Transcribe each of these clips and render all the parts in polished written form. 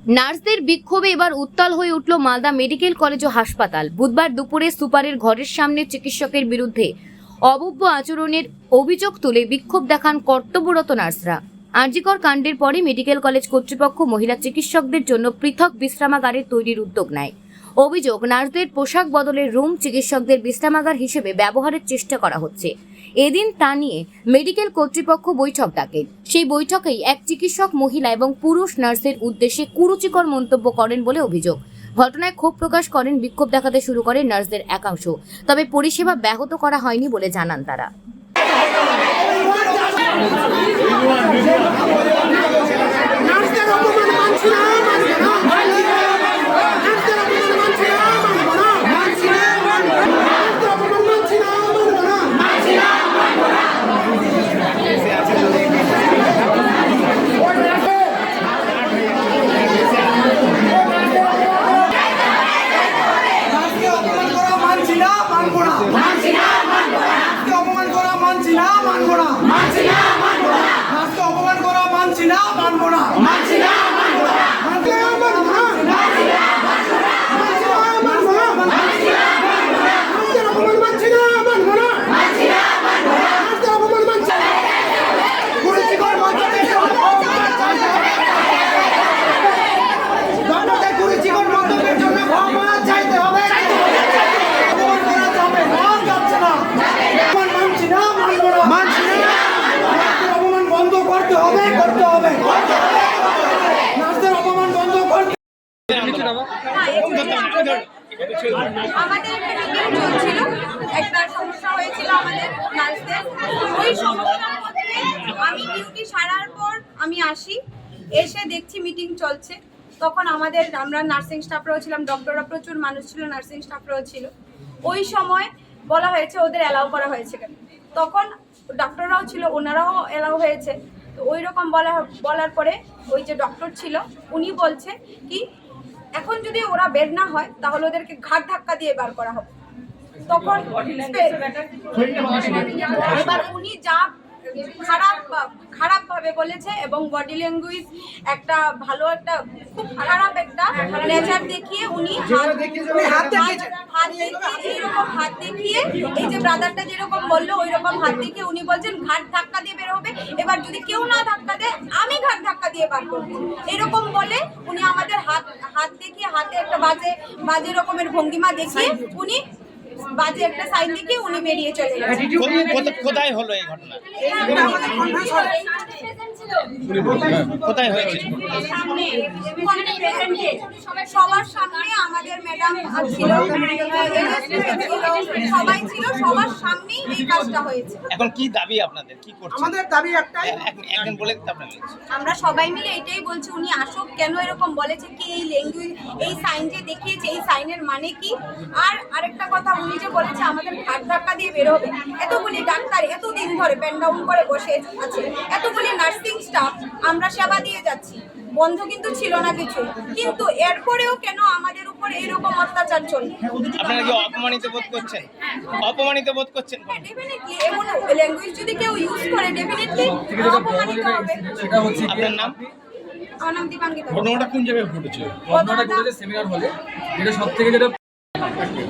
নার্সদের বিক্ষোভে এবার উত্তাল হয়ে উঠল মালদা মেডিকেল কলেজ ও হাসপাতাল। বুধবার দুপুরে সুপারের ঘরের সামনে চিকিৎসকের বিরুদ্ধে অভব্য আচরণের অভিযোগ তুলে বিক্ষোভ দেখান কর্তব্যরত নার্সরা। আরজিকর কাণ্ডের পরে মেডিকেল কলেজ কর্তৃপক্ষ মহিলা চিকিৎসকদের জন্য পৃথক বিশ্রামাগারের তৈরির উদ্যোগ নেয়। অভিযোগ, নার্সদের পোশাক বদলের রুম চিকিৎসকদের বিশ্রামাগার হিসেবে ব্যবহারের চেষ্টা করা হচ্ছে। এদিন তা নিয়ে মেডিকেল কর্তৃপক্ষ বৈঠক ডাকে। সেই বৈঠকেই এক চিকিৎসক মহিলা এবং পুরুষ নার্সের উদ্দেশ্যে কুরুচিকর মন্তব্য করেন বলে অভিযোগ। ঘটনায় ক্ষোভ প্রকাশ করেন, বিক্ষোভ দেখাতে শুরু করে নার্সদের একাংশ। তবে পরিষেবা ব্যাহত করা হয়নি বলে জানান তারা। আমাদের একটা মিটিং চলছিল, একটা সমস্যা হয়েছিল আমাদের নার্সদের। ওই সমস্যার মধ্যে আমি ডিউটি সারার পর আমি আসি, এসে দেখছি মিটিং চলছে। তখন আমরা নার্সিং স্টাফরাও ছিলাম, ডক্টররা প্রচুর মানুষ ছিল, নার্সিং স্টাফরাও ছিল। ওই সময় বলা হয়েছে ওদের অ্যালাউ করা হয়েছে কেন, তখন ডক্টররাও ছিল, ওনারাও অ্যালাউ হয়েছে। তো ওই রকম বলার পরে ওই যে ডক্টর ছিল উনি বলছে কি এখন যদি ওরা বের না হয় তাহলে ওদেরকে ঘাট ধাক্কা দিয়ে বার করা হবে। তখন এবার উনি যা খারাপ ভাবে বলেছে এবং বডি ল্যাঙ্গুয়েজ একটা ভালো একটা খুব খারাপ একটা নেচার দেখিয়ে উনি হাত দেখিয়ে এই যে ব্রাদারটা যেরকম বললো ওই রকম হাত দেখিয়ে উনি বলছেন ঘাট ধাক্কা দিয়ে বের হবে। এবার যদি কেউ না ধাক্কা দেয় আমি ঘাট ধাক্কা দিয়ে বার করবো, এরকম বলে উনি আমাদের হাত দেখিয়ে হাতে একটা বাজে রকমের ভঙ্গিমা দেখিয়ে উনি বাজে একটা সাইন দেখিয়ে উনি বেরিয়ে চলে গেছেন। কোথায় হলো এই ঘটনা? কোথায় হয়েছে? সবার সামনে আমাদের ম্যাডাম ছিল, সবাই ছিল, সবার সামনেই এই কাজটা হয়েছে। এখন কি দাবি আপনাদের, কি করছেন? আমাদের দাবি একটাই, একজন বলে আপনাদের আমরা সবাই মিলে এটাই বলছি উনি আসুক। কেন এরকম বলেছে কি এই ল্যাঙ্গুয়েজ এই সাইন যে দেখিয়েছে এই সাইনের মানে কি? আর আরেকটা কথা উনি যে বলেছে আমাদের ঘাট ধাক্কা দিয়ে বের হবে। এতগুলি ডাক্তার এতদিন ধরে প্যান ডাউন করে বসে আছে, এতগুলি নার্সিং স্টাফ আমরা সেবা দিয়ে যাচ্ছি, বন্ধ কিন্তু ছিল না কিছু, কিন্তু এরপরেও কেন আমাদের উপর এরকম অত্যাচার চলছে? আপনারা কি অপমানিত বোধ করছেন? অপমানিত বোধ করছেন? ডেফিনেটলি এমন ল্যাঙ্গুয়েজ যদি কেউ ইউজ করে ডেফিনেটলি অপমানিত হবে। সেটা হচ্ছে আপনার নাম? আমার নাম দীপাঙ্কিতা। ঘটনাটা কোন জায়গায় ঘটেছে? ঘটনাটা ঘটেছে সেমিনার হলে, যেটা সব থেকে যেটা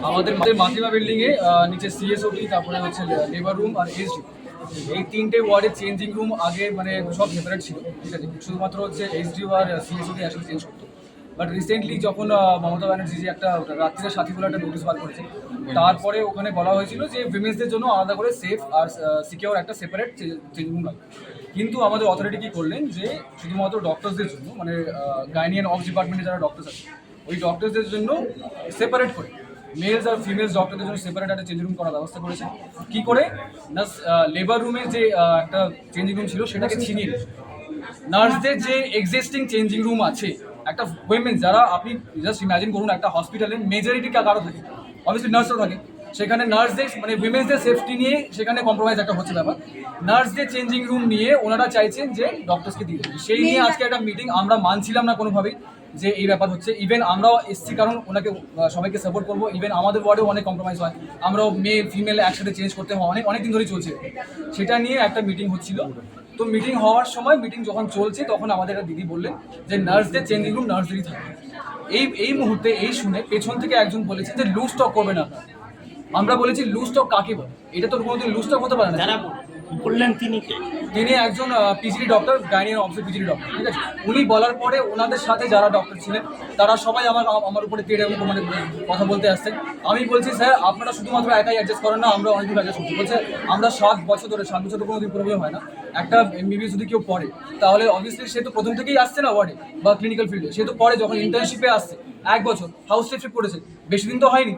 আমাদের মাতৃমা বিল্ডিং এ নিচে সিএসওটি, তারপরে হচ্ছে লেবার রুম আর এসডি, এই তিনটে ওয়ার্ডের চেঞ্জিং রুম আগে মানে সব সেপারেট ছিল, ঠিক আছে, শুধুমাত্র হচ্ছে এসডিও আর সিএসওটি আসলে চেঞ্জ করতো। বাট রিসেন্টলি যখন মমতা ব্যানার্জি যে একটা রাত্রির সাথী বলে একটা নোটিশ বার করেছে, তারপরে ওখানে বলা হয়েছিল যে উইমেন্সদের জন্য আলাদা করে সেফ আর সিকিউর একটা সেপারেট চেঞ্জিং রুম লাগবে। কিন্তু আমাদের অথরিটি কী করলেন যে শুধুমাত্র ডক্টরসদের জন্য, মানে গাইনি অ্যান্ড অফ ডিপার্টমেন্টে যারা ডক্টরস আছে ওই ডক্টরসদের জন্য সেপারেট করে মেলস আর ফিমেলস ডক্টরদের জন্য সেপারেট একটা চেঞ্জিং রুম করার ব্যবস্থা করেছে। কী করে না, লেবার রুমে যে একটা চেঞ্জিং রুম ছিল সেটাকে ছিনিয়ে নিয়েছে। নার্সদের যে এক্সিস্টিং চেঞ্জিং রুম আছে, একটা উইমেন যারা আপনি জাস্ট ইমাজিন করুন একটা হসপিটালে মেজরিটি কারো থাকে, অবভিয়াসলি নার্সও থাকে, সেখানে নার্সদের মানে উইমেন্সদের সেফটি নিয়ে সেখানে কম্প্রোমাইজ একটা হচ্ছে ব্যাপার। নার্সদের চেঞ্জিং রুম নিয়ে ওনারা চাইছেন যে ডক্টরসকে দিয়ে দেবে। সেই নিয়ে আজকে একটা মিটিং আমরা মানছিলাম না কোনোভাবেই যে এই ব্যাপার হচ্ছে। ইভেন আমরাও এসছি কারণ ওনাকে সবাইকে সাপোর্ট করবো। ইভেন আমাদের ওয়ার্ডেও অনেক কম্প্রোমাইজ হয়, আমরাও মেল ফিমেল একসাথে চেঞ্জ করতে হয়, অনেক দিন ধরেই চলছে। সেটা নিয়ে একটা মিটিং হচ্ছিল, তো মিটিং হওয়ার সময় মিটিং যখন চলছে তখন আমাদের একটা দিদি বললেন যে নার্সদের চেঞ্জিং রুম নার্সদেরই থাকে। এই মুহূর্তে এই শুনে পেছন থেকে একজন বলেছে যে লুজ স্টক করবেন আপনারা। আমরা বলেছি লুজ স্টক কাকে বলে? এটা তো কোনোদিন লুজ স্টক হতে পারে না। যারা বললেন তিনি একজন পিজিডি ডক্টর, গাইনি অফিসের পিজিডি ডক্টর, ঠিক আছে। উনি বলার পরে ওনাদের সাথে যারা ডক্টর ছিলেন তারা সবাই আমার উপরে তেড়ে মানে কথা বলতে আসছেন। আমি বলছি স্যার আপনারা শুধুমাত্র একাই অ্যাডজাস্ট করেন না, আমরা অনেকদিন অ্যাডজাস্ট করছি। বলছে আমরা 7 বছর ধরে কোনো দিন প্রবলেম হয় না। একটা এমবিবিএস যদি কেউ পড়ে তাহলে অবভিয়াসলি সে তো প্রথম থেকেই আসছে না ওয়ার্ডে বা ক্লিনিক্যাল ফিল্ডে, সে তো পরে যখন ইন্টার্নশিপে আসছে 1 বছর হাউস শিফট করেছে, বেশি দিন তো হয়নি।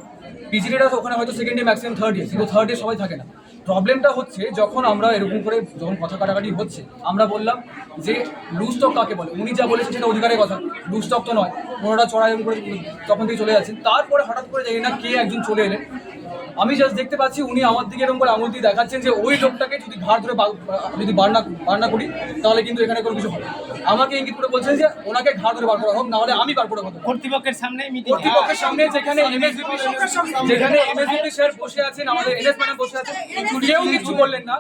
পিজিডিটা ওখানে হয়তো second year maximum third year, কিন্তু থার্ড ইয়ার সবাই থাকে না। প্রবলেমটা হচ্ছে যখন আমরা এরকম করে যখন কথা কাটাকাটি হচ্ছে, আমরা বললাম যে লুজ স্টক কাকে বলে। উনি যা বলেছেন সেটা অধিকারের কথা, লুজ স্টক তো নয়। ওনারা চড়াই করে তখন থেকে চলে যাচ্ছেন। তারপরে হঠাৎ করে জানি না কে একজন চলে এলেন, আমি জাস্ট দেখতে পাচ্ছি উনি আমার দিকে এরকম করে আঙুল দিয়ে দেখাচ্ছেন যে ওই লোকটাকে যদি ঘাড় ধরে যদি বার না করি তাহলে কিন্তু এখানে কোনো কিছু হবে। আমাকে ইঙ্গিত করে বলছেন যে ওনাকে ঘাড় ধরে বার করা হোক, না হলে আমি বার করে কথা। কর্তৃপক্ষের সামনে কর্তৃপক্ষের সামনে যেখানে এমএসভিপি স্যার বসে আছেন, আমাদের এনএস ম্যাডাম বসে আছেন, কেউ কিছু বললেন না।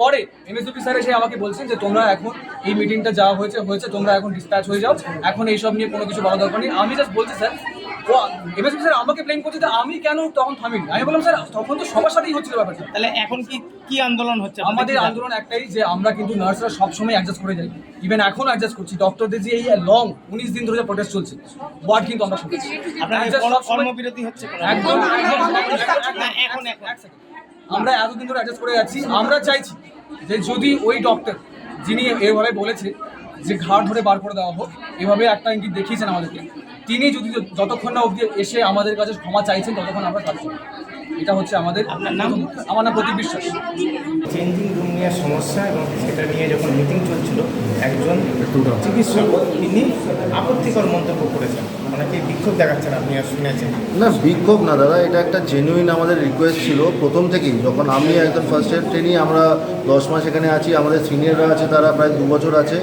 পরে এমএসভিপি স্যার এসে আমাকে বলছেন যে তোমরা এখন এই মিটিংটা যা হয়েছে তোমরা এখন ডিসপ্যাচ হয়ে যাও, এখন এইসব নিয়ে কোনো কিছু বলা দরকার নেই। আমি জাস্ট বলছি স্যার, ও এমএসভিপি স্যার আমাকে ব্লেম করছে যে আমি কেন তখন থামিনি। আমি বললাম স্যার তখন তো সবার সাথেই হচ্ছিল ব্যাপারটা। তাহলে এখন কি আন্দোলন হচ্ছে? আমাদের আন্দোলন একটাই যে আমরা কিন্তু নার্সরা সবসময় অ্যাডজাস্ট করে যাই, ইভেন এখন অ্যাডজাস্ট করছি। ডক্টরদের যে এই লং 19 দিন ধরে যে প্রোটেস্ট চলছে, ওয়ার্ড কিন্তু আমরা শুনছি। কর্মবিরতি হচ্ছে একদম এখন আমরা এতদিন ধরে অ্যাডজাস্ট করে যাচ্ছি। আমরা চাইছি যে যদি ওই ডক্টর যিনি এভাবে বলেছে যে ঘাড় ধরে বার করে দেওয়া হোক, এভাবে একটা ইঙ্গিত দেখিয়েছেন আমাদেরকে, তিনি যদি যতক্ষণ না অবধি এসে আমাদের কাছে ক্ষমা চাইছেন ততক্ষণ আমরা থাকছি। এটা হচ্ছে আমাদের। আমার নাম প্রতীক বিশ্বাস। চেঞ্জিং রুম নিয়ে সমস্যা এবং সেটা নিয়ে যখন মিটিং চলছিল একজন চিকিৎসক তিনি আপত্তিকর মন্তব্য করেছেন, অনেকে বিক্ষোভ দেখাচ্ছেন, আপনি আর শুনেছেন। না বিক্ষোভ না দাদা, এটা একটা জেনুইন আমাদের রিকোয়েস্ট ছিল প্রথম থেকেই। যখন আমি একদম ফার্স্ট ইয়ার ট্রেনিং, আমরা 10 মাস এখানে আছি, আমাদের সিনিয়ররা আছে তারা প্রায় 2 বছর আছে।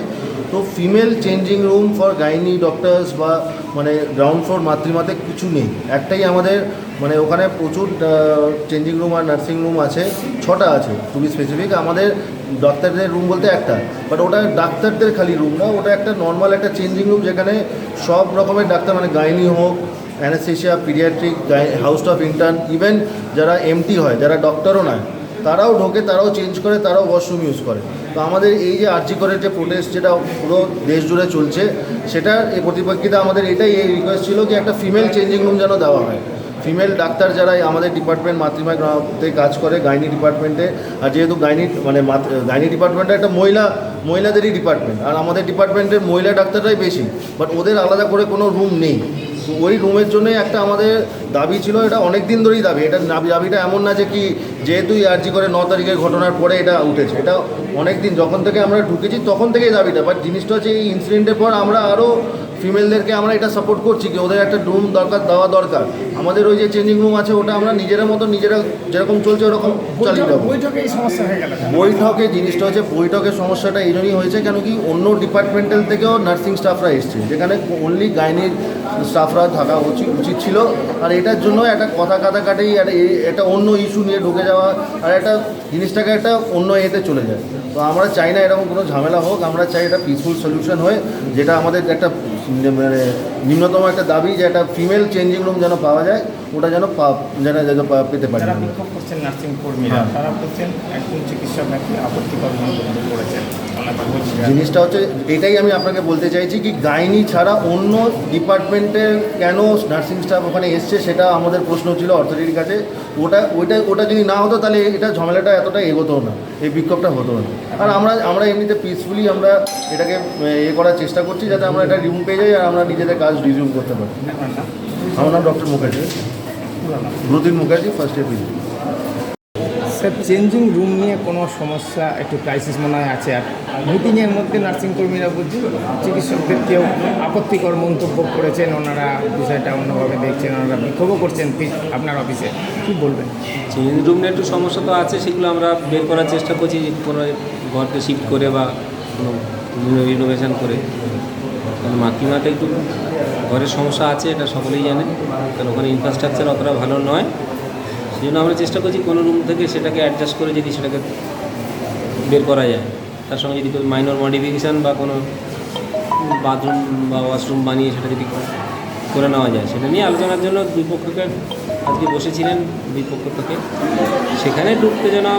তো female changing room for gynae doctors বা মানে গ্রাউন্ড ফ্লোর মাতৃমাতে কিছু নেই। একটাই আমাদের মানে ওখানে প্রচুর চেঞ্জিং রুম আর নার্সিং রুম আছে, 6টা আছে টু বি স্পেসিফিক। আমাদের ডাক্তারদের রুম বলতে একটা, বাট ওটা ডাক্তারদের খালি রুম না, ওটা একটা নর্মাল একটা চেঞ্জিং রুম যেখানে সব রকমের ডাক্তার মানে গাইনি হোক, anaesthesia, paediatric, house of intern, even যারা এমটি হয়, যারা ডক্টরও নয়, তারাও ঢোকে, তারাও চেঞ্জ করে, তারাও ওয়াশরুম ইউজ করে। তো আমাদের এই যে আরজি করের যে প্রোটেস্ট যেটা পুরো দেশ জুড়ে চলছে, সেটা এই প্রতিপক্ষিতা আমাদের এটাই এই রিকোয়েস্ট ছিল যে একটা ফিমেল চেঞ্জিং রুম যেন দেওয়া হয়। ফিমেল ডাক্তার যারা আমাদের ডিপার্টমেন্ট মাতৃমাতে কাজ করে গাইনি ডিপার্টমেন্টে, আর যেহেতু গাইনি ডিপার্টমেন্টটা একটা মহিলাদেরই ডিপার্টমেন্ট, আর আমাদের ডিপার্টমেন্টের মহিলা ডাক্তাররাই বেশি, বাট ওদের আলাদা করে কোনো রুম নেই। তো ওই রুমের জন্যই একটা আমাদের দাবি ছিল, এটা অনেক দিন ধরেই দাবি। এটা দাবিটা এমন না যে কি যেহেতু আরজি করে 9 তারিখের ঘটনার পরে এটা উঠেছে, এটা অনেক দিন যখন থেকে আমরা ঢুকেছি তখন থেকেই দাবিটা। বাট জিনিসটা হচ্ছে এই ইনসিডেন্টের পর আমরা আরও ফিমেলদেরকে আমরা এটা সাপোর্ট করছি কি ওদের একটা রুম দেওয়া দরকার। আমাদের ওই যে চেঞ্জিং রুম আছে ওটা আমরা নিজেরা যেরকম চলছে ওরকম চালিয়ে দেবো। বৈঠকে এই সমস্যা হয়ে গেল। বৈঠকে জিনিসটা হচ্ছে, বৈঠকের সমস্যাটা এই জন্যই হয়েছে কেন কি অন্য ডিপার্টমেন্টাল থেকেও নার্সিং স্টাফরা এসছে, যেখানে অনলি গাইনির স্টাফরা থাকা উচিত ছিল। আর এটার জন্য একটা কথা কাটাকাটি আর একটা অন্য ইস্যু নিয়ে ঢুকে যাওয়া আর একটা জিনিসটাকে একটা অন্য এতে চলে যায়। তো আমরা চাই না এরকম কোনো ঝামেলা হোক, আমরা চাই একটা পিসফুল সলিউশন হয়ে, যেটা আমাদের একটা মানে নিম্নতম একটা দাবি যে একটা ফিমেল চেঞ্জিং রুম যেন পাওয়া যায়, ওটা যেন পেতে পারে। যারা বিক্ষোভ করছেন নার্সিং কর্মীরা, তারা বলছেন একজন চিকিৎসক নাকি আপত্তিকর মন্তব্য করেছেন। জিনিসটা হচ্ছে এটাই আমি আপনাকে বলতে চাইছি কি গাইনি ছাড়া অন্য ডিপার্টমেন্টের কেন নার্সিং স্টাফ ওখানে এসছে, সেটা আমাদের প্রশ্ন ছিল অথরিটির কাছে। ওটা যদি না হতো তাহলে এটা ঝামেলাটা এতটা এগোতো না, এই বিক্ষোভটা হতো না। আর আমরা এমনিতে পিসফুলি আমরা এটাকে করার চেষ্টা করছি যাতে আমরা এটা রিউম পেয়ে যাই আর আমরা নিজেদের কাজ রিজিউম করতে পারি। আমার নাম doctor Mukherjee, Bratin Mukherjee, first year PG. Sir, changing room নিয়ে কোনো সমস্যা একটু ক্রাইসিস মনে হয় আছে, আর মিটিংয়ের মধ্যে নার্সিং কর্মীরা বলছেন চিকিৎসকদের কেউ আপত্তিকর মন্তব্য করেছেন, ওনারা বিষয়টা অন্যভাবে দেখছেন, ওনারা বিক্ষোভও করছেন আপনার অফিসে, কী বলবেন? চেঞ্জ রুম নিয়ে একটু সমস্যা তো আছে, সেগুলো আমরা বের করার চেষ্টা করছি, যে কোনো ঘরকে শিফট করে বা কোনো রিনোভেশন করে। কারণ মাতৃমাতে একটু ঘরের সমস্যা আছে, এটা সকলেই জানে, কারণ ওখানে ইনফ্রাস্ট্রাকচার অতটা ভালো নয়। সেই জন্য আমরা চেষ্টা করছি কোনো রুম থেকে সেটাকে অ্যাডজাস্ট করে যদি সেটাকে বের করা যায়। তার সঙ্গে যদি কোনো মাইনর মডিফিকেশান বা কোনো বাথরুম বা ওয়াশরুম বানিয়ে সেটা যদি করে নেওয়া যায়, সেটা নিয়ে আলোচনার জন্য দুই পক্ষকে আজকে বসেছিলেন দুই পক্ষ থেকে। সেখানে একটু উত্তেজনা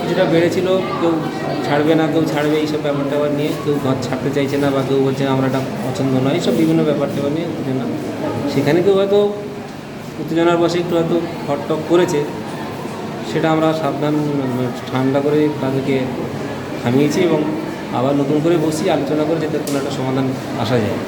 কিছুটা বেড়েছিল, কেউ ছাড়বে না কেউ ছাড়বে এইসব ব্যাপার ট্যাপার নিয়ে, কেউ ঘর ছাড়তে চাইছে না বা কেউ বলছে আমরা এটা পছন্দ নয়, এইসব বিভিন্ন ব্যাপার ট্যাপার নিয়ে উত্তেজনা। সেখানে কেউ হয়তো উত্তেজনার বসে একটু হয়তো হটটক করেছে, সেটা আমরা সাবধান ঠান্ডা করে তাদেরকে থামিয়েছি এবং আবার নতুন করে বসি আলোচনা করে যাতে কোনো একটা সমাধান আসা যায়।